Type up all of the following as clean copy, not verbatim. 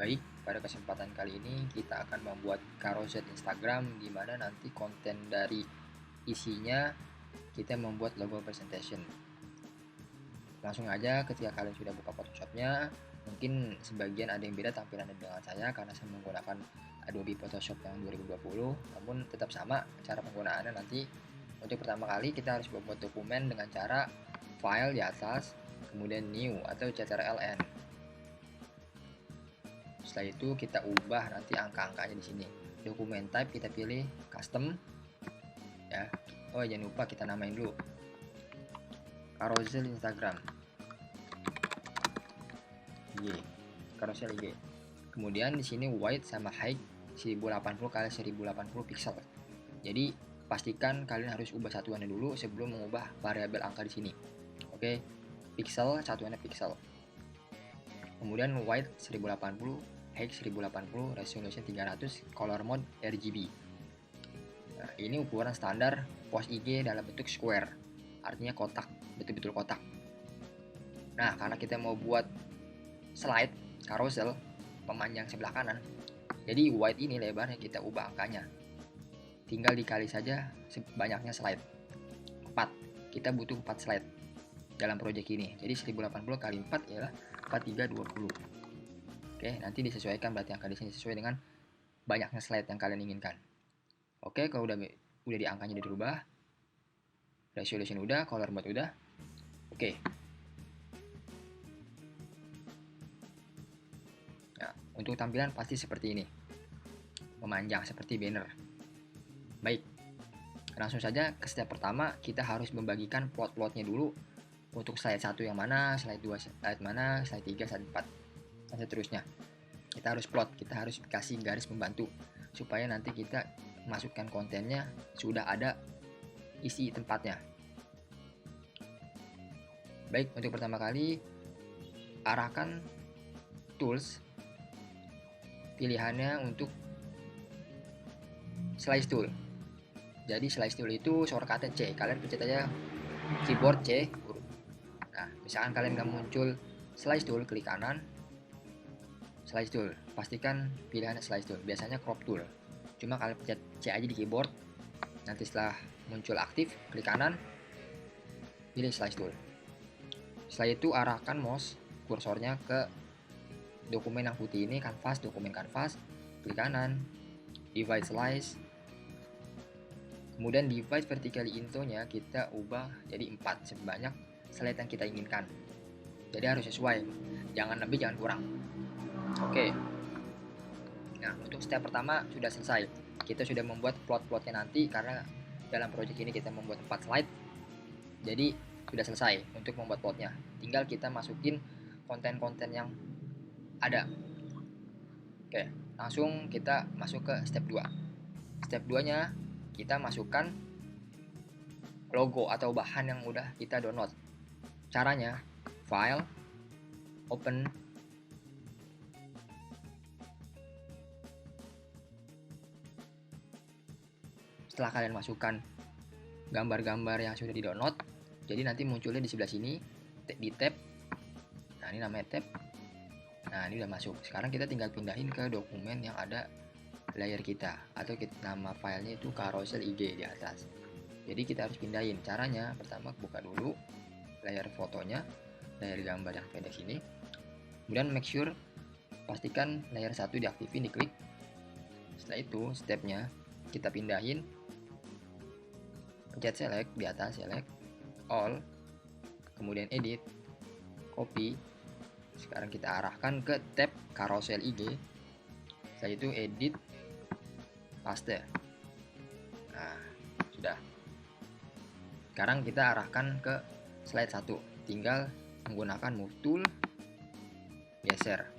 Baik, pada kesempatan kali ini kita akan membuat carousel Instagram di mana nanti konten dari isinya kita membuat logo presentation. Langsung aja ketika kalian sudah buka Photoshopnya, mungkin sebagian ada yang beda tampilannya dengan saya karena saya menggunakan Adobe Photoshop yang 2020, namun tetap sama cara penggunaannya nanti. Untuk pertama kali kita harus membuat dokumen dengan cara file di atas, kemudian new atau CTRL-N. Setelah itu kita ubah nanti angka-angkanya di sini. Dokumen type kita pilih custom ya. Oh, jangan lupa kita namain dulu. Carousel Instagram. IG. Carousel IG. Kemudian di sini width sama height 1080 x 1080 pixel. Jadi pastikan kalian harus ubah satuannya dulu sebelum mengubah variabel angka di sini. Oke. Pixel satuannya pixel. Kemudian width 1080, height 1080, resolution 300, color mode RGB. Nah, ini ukuran standar post IG dalam bentuk square, artinya kotak, betul-betul kotak. Nah, karena kita mau buat slide carousel pemanjang sebelah kanan, jadi width ini lebarnya kita ubah angkanya. Tinggal dikali saja sebanyaknya slide. 4. Kita butuh 4 slide dalam project ini. Jadi 1080 kali 4 ialah 4320. Oke, nanti disesuaikan berarti angka di sini sesuai dengan banyaknya slide yang kalian inginkan. Oke, kalau udah di angkanya udah dirubah, resolution udah, color mode udah. Oke. Nah, untuk tampilan pasti seperti ini. Memanjang seperti banner. Baik. Langsung saja ke step pertama, kita harus membagikan plot-plotnya dulu. Untuk slide 1 yang mana, slide 2 slide mana, slide 3, slide 4, dan seterusnya. Kita harus plot, kita harus kasih garis pembantu supaya nanti kita masukkan kontennya sudah ada isi tempatnya. Baik, untuk pertama kali arahkan tools pilihannya untuk slice tool. Jadi slice tool itu shortcutnya C, kalian pencet aja keyboard C. Nah, misalkan kalian nggak muncul slice tool, klik kanan, slice tool, pastikan pilihan slice tool, biasanya crop tool. Cuma kalian pencet C aja di keyboard, nanti setelah muncul aktif, klik kanan, pilih slice tool. Setelah itu arahkan mouse kursornya ke dokumen yang putih ini, kanvas, dokumen kanvas, klik kanan, divide slice, kemudian divide vertically into-nya kita ubah jadi 4 sebanyak slide yang kita inginkan. Jadi harus sesuai, jangan lebih jangan kurang. Oke. Nah, untuk step pertama sudah selesai. Kita sudah membuat plot-plotnya nanti karena dalam project ini kita membuat 4 slide. Jadi sudah selesai untuk membuat plotnya. Tinggal kita masukin konten-konten yang ada. Oke, langsung kita masuk ke step 2. Step 2-nya kita masukkan logo atau bahan yang udah kita download. Caranya, file, open, setelah kalian masukkan gambar-gambar yang sudah di-download, jadi nanti munculnya di sebelah sini, di tab. Nah, ini namanya tab. Nah, ini udah masuk. Sekarang kita tinggal pindahin ke dokumen yang ada layer kita, atau nama filenya itu carousel IG di atas. Jadi kita harus pindahin. Caranya, pertama buka dulu layer fotonya, layer gambar yang pendek sini. Kemudian make sure, pastikan layer 1 diaktifin, diklik. Setelah itu, stepnya kita pindahin, pencet select di atas, select all, kemudian edit, copy. Sekarang kita arahkan ke tab carousel IG. Setelah itu edit, paste. Nah, sudah. Sekarang kita arahkan ke slide 1. Tinggal menggunakan move tool, geser.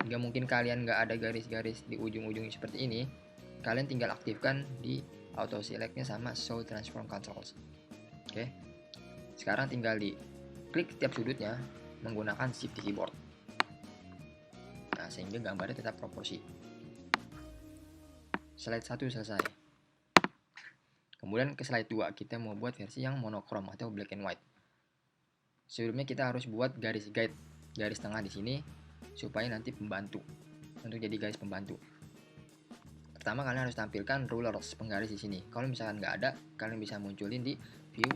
Jika mungkin kalian nggak ada garis-garis di ujung-ujungnya seperti ini, kalian tinggal aktifkan di auto selectnya sama show transform controls. Oke. Sekarang tinggal di klik setiap sudutnya menggunakan shift di keyboard. Nah, sehingga gambarnya tetap proporsi. Slide 1 selesai. Kemudian ke slide 2, kita mau buat versi yang monokrom atau black and white. Sebelumnya kita harus buat garis guide, garis tengah di sini. supaya nanti pembantu, untuk jadi garis pembantu. Pertama kalian harus tampilkan rulers, penggaris di sini. Kalau misalkan nggak ada, kalian bisa munculin di view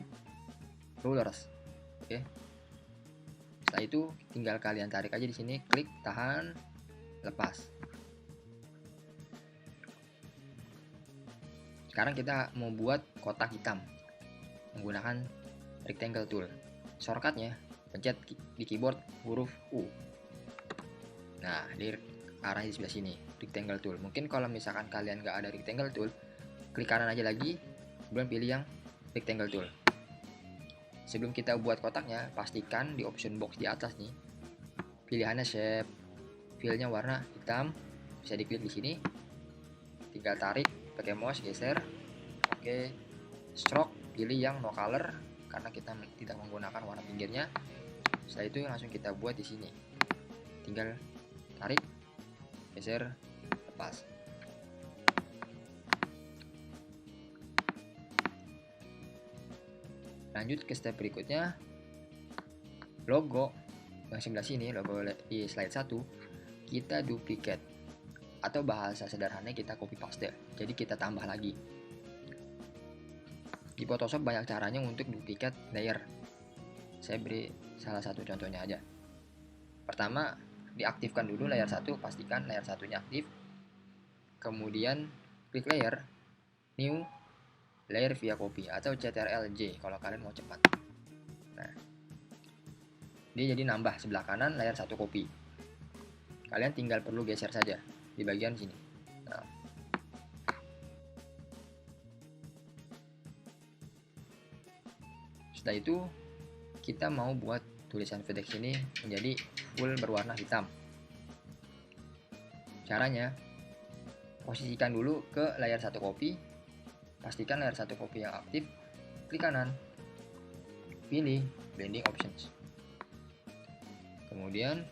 rulers. Oke. Setelah itu tinggal kalian tarik aja di sini, klik, tahan, lepas. Sekarang kita mau buat kotak hitam menggunakan rectangle tool. Shortcutnya pencet di keyboard huruf U. Nah, di arah di sebelah sini, rectangle tool. Mungkin kalau misalkan kalian nggak ada rectangle tool, klik kanan aja lagi, kemudian pilih yang rectangle tool. Sebelum kita buat kotaknya, pastikan di option box di atas nih, pilihannya shape, fill-nya warna hitam, bisa diklik di sini. Tinggal tarik pakai mouse, geser. Oke. Stroke, pilih yang no color karena kita tidak menggunakan warna pinggirnya. Setelah itu langsung kita buat di sini. Tinggal tarik, geser, lepas. Lanjut ke step berikutnya, logo yang sebelah sini, logo di slide 1, kita duplicate, atau bahasa sederhananya kita copy paste, jadi kita tambah lagi. Di Photoshop banyak caranya untuk duplicate layer. Saya beri salah satu contohnya aja. Pertama, diaktifkan dulu layer 1, pastikan layer 1-nya aktif. Kemudian klik layer, new layer via copy atau CTRL-J kalau kalian mau cepat. Nah, dia jadi nambah sebelah kanan layer 1 copy. Kalian tinggal perlu geser saja di bagian sini. Nah, setelah itu kita mau buat tulisan FedEx ini menjadi full berwarna hitam. Caranya, posisikan dulu ke layar 1 copy, pastikan layar 1 copy yang aktif, klik kanan, pilih blending options, kemudian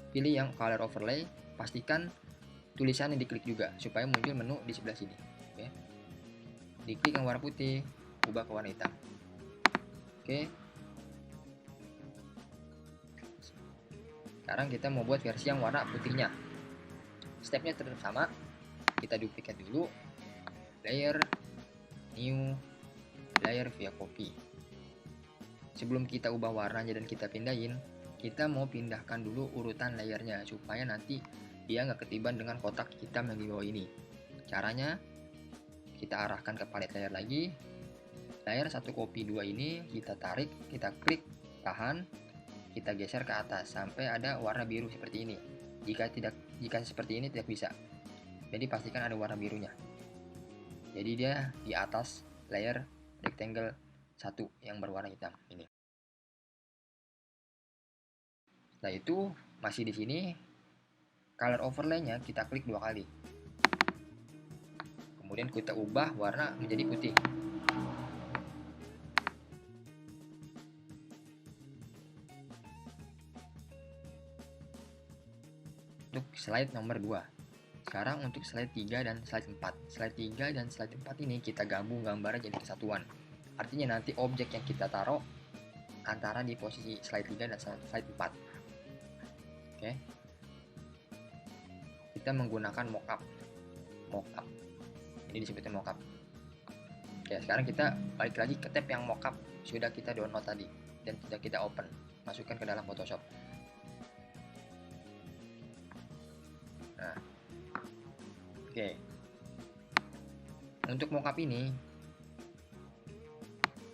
pilih yang color overlay, pastikan tulisannya diklik juga supaya muncul menu di sebelah sini. Oke. Diklik yang warna putih, ubah ke warna hitam. Oke. Sekarang kita mau buat versi yang warna putihnya. Stepnya tetap sama, kita duplicate dulu, layer, new, layer via copy. Sebelum kita ubah warnanya dan kita pindahin, kita mau pindahkan dulu urutan layernya supaya nanti dia nggak ketiban dengan kotak hitam yang di bawah ini. Caranya, kita arahkan ke palet layer lagi, layer 1 copy 2 ini kita tarik, kita klik, tahan, kita geser ke atas sampai ada warna biru seperti ini. Jika seperti ini tidak bisa. Jadi pastikan ada warna birunya. Jadi dia di atas layer rectangle 1 yang berwarna hitam ini. Setelah itu masih di sini color overlay-nya kita klik 2 kali. Kemudian kita ubah warna menjadi putih. Untuk slide nomor 2. Sekarang untuk slide 3 dan slide 4. Slide 3 dan slide 4 ini kita gabung gambarnya jadi kesatuan. Artinya nanti objek yang kita taruh antara di posisi slide 3 dan slide 4. Oke. Kita menggunakan mockup. Ini disebutnya mockup. Oke, sekarang kita balik lagi ke tab yang mockup sudah kita download tadi dan sudah kita open. Masukkan ke dalam Photoshop. Nah, oke. Untuk mockup ini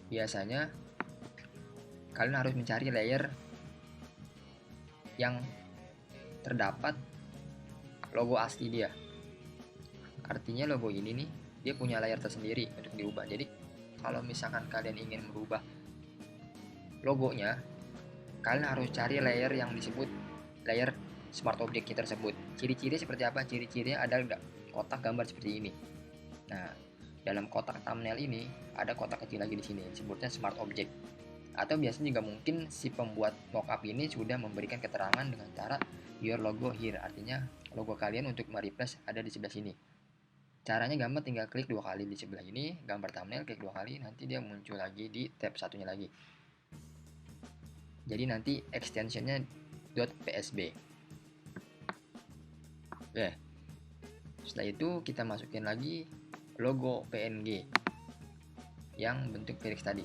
biasanya kalian harus mencari layer yang terdapat logo asli dia. Artinya logo ini nih, dia punya layar tersendiri untuk diubah. Jadi kalau misalkan kalian ingin merubah logonya, kalian harus cari layer yang disebut layer smart object tersebut. Ciri-ciri seperti apa? Ciri-cirinya ada kotak gambar seperti ini. Nah, dalam kotak thumbnail ini ada kotak kecil lagi di sini, disebutnya smart object. Atau biasanya juga mungkin si pembuat mockup ini sudah memberikan keterangan dengan cara your logo here, artinya logo kalian untuk mereplace ada di sebelah sini. Caranya gampang, tinggal klik 2 kali di sebelah ini, gambar thumbnail, klik 2 kali, nanti dia muncul lagi di tab satunya lagi. Jadi nanti extensionnya .psb. Oke. Setelah itu kita masukin lagi logo PNG yang bentuk Felix tadi.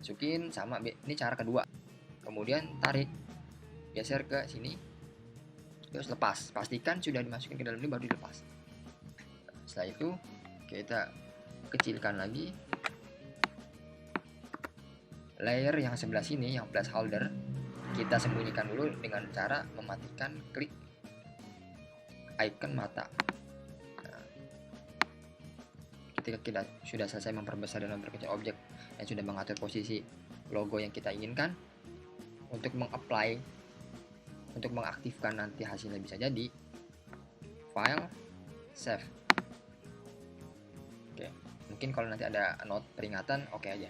Masukin sama, ini cara kedua. Kemudian tarik, geser ke sini, terus lepas. Pastikan sudah dimasukin ke dalam ini baru dilepas. Setelah itu kita kecilkan lagi layer yang sebelah sini, yang placeholder, kita sembunyikan dulu dengan cara mematikan klik icon mata. Nah, ketika kita sudah selesai memperbesar dan memperkecil objek yang sudah mengatur posisi logo yang kita inginkan, untuk mengapply, untuk mengaktifkan nanti hasilnya bisa jadi file, save. Oke, mungkin kalau nanti ada note peringatan, oke aja.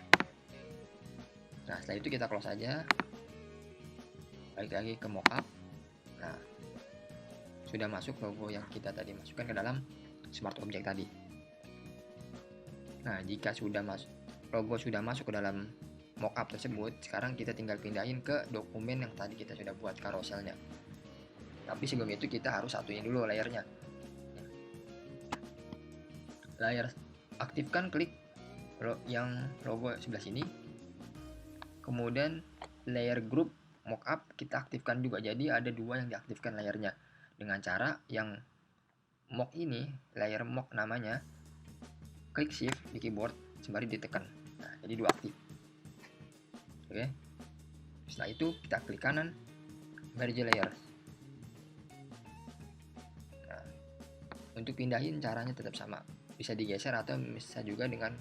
Nah, setelah itu kita close aja, balik lagi ke mockup. Nah, sudah masuk logo yang kita tadi masukkan ke dalam smart object tadi. Nah, jika sudah logo sudah masuk ke dalam mockup tersebut, sekarang kita tinggal pindahin ke dokumen yang tadi kita sudah buat carouselnya. Tapi sebelum itu kita harus satuin dulu layernya. Layer aktifkan, klik yang logo sebelah sini. Kemudian layer group mockup kita aktifkan juga. Jadi ada dua yang diaktifkan layernya. Dengan cara yang mock ini, layer mock namanya, klik shift di keyboard sembari ditekan. Nah, jadi dua aktif. Oke. Setelah itu kita klik kanan, merge layer. Nah, untuk pindahin caranya tetap sama. Bisa digeser atau bisa juga dengan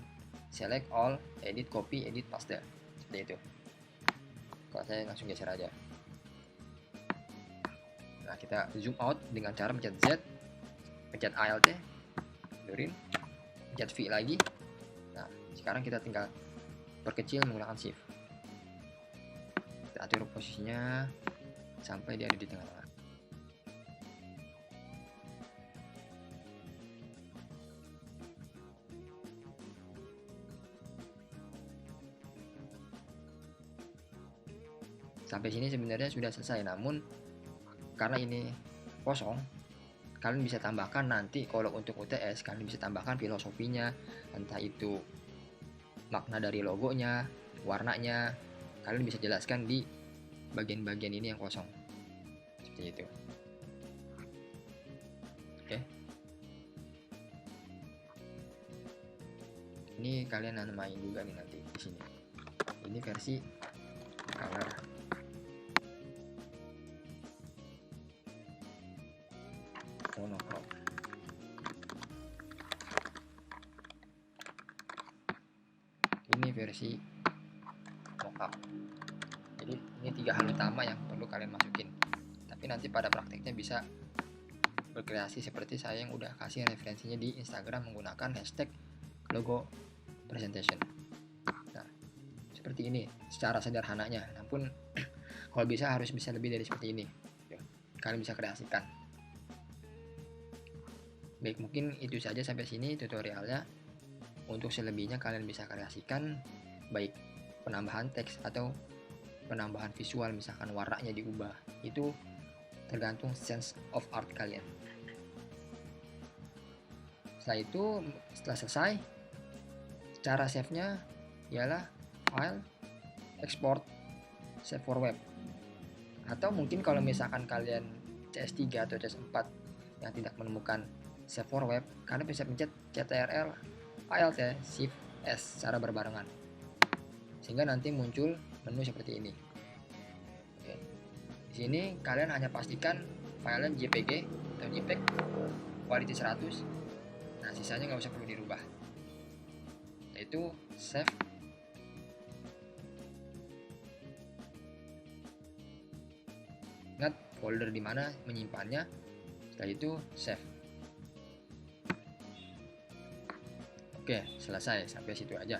select all, edit copy, edit paste. Seperti itu. Kalau saya langsung geser aja. Nah, kita zoom out dengan cara pencet Z, pencet Alt, mundurin, pencet V lagi. Nah, sekarang kita tinggal perkecil menggunakan shift. Kita atur posisinya sampai dia ada di tengah-tengah. Sampai sini sebenarnya sudah selesai, namun karena ini kosong, kalian bisa tambahkan nanti kalau untuk UTS, kalian bisa tambahkan filosofinya, entah itu makna dari logonya, warnanya, kalian bisa jelaskan di bagian-bagian ini yang kosong. Seperti itu. Oke. Ini kalian namain juga nih nanti di sini. Ini versi color. Monochrome. Ini versi mockup. Jadi ini 3 hal utama yang perlu kalian masukin. Tapi nanti pada prakteknya bisa berkreasi seperti saya yang udah kasih referensinya di Instagram menggunakan hashtag logo presentation. Nah, seperti ini secara sederhananya. Namun kalau bisa harus bisa lebih dari seperti ini. Kalian bisa kreasikan. Baik, mungkin itu saja sampai sini tutorialnya. Untuk selebihnya kalian bisa kreasikan, baik penambahan teks atau penambahan visual, misalkan warnanya diubah. Itu tergantung sense of art kalian. Setelah itu, setelah selesai, cara save-nya ialah file, export, save for web. Atau mungkin kalau misalkan kalian CS3 atau CS4 yang tidak menemukan save for web, kalian bisa pencet Ctrl Alt Shift S secara berbarengan, sehingga nanti muncul menu seperti ini. Oke. Di sini kalian hanya pastikan filenya JPG atau JPEG quality 100. Nah, sisanya nggak usah perlu dirubah. Yaitu save. Ingat folder di mana menyimpannya. Setelah itu save. Oke, selesai. Sampai situ aja.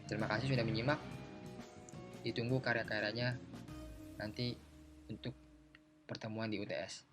Terima kasih sudah menyimak. Ditunggu karya-karyanya nanti untuk pertemuan di UTS.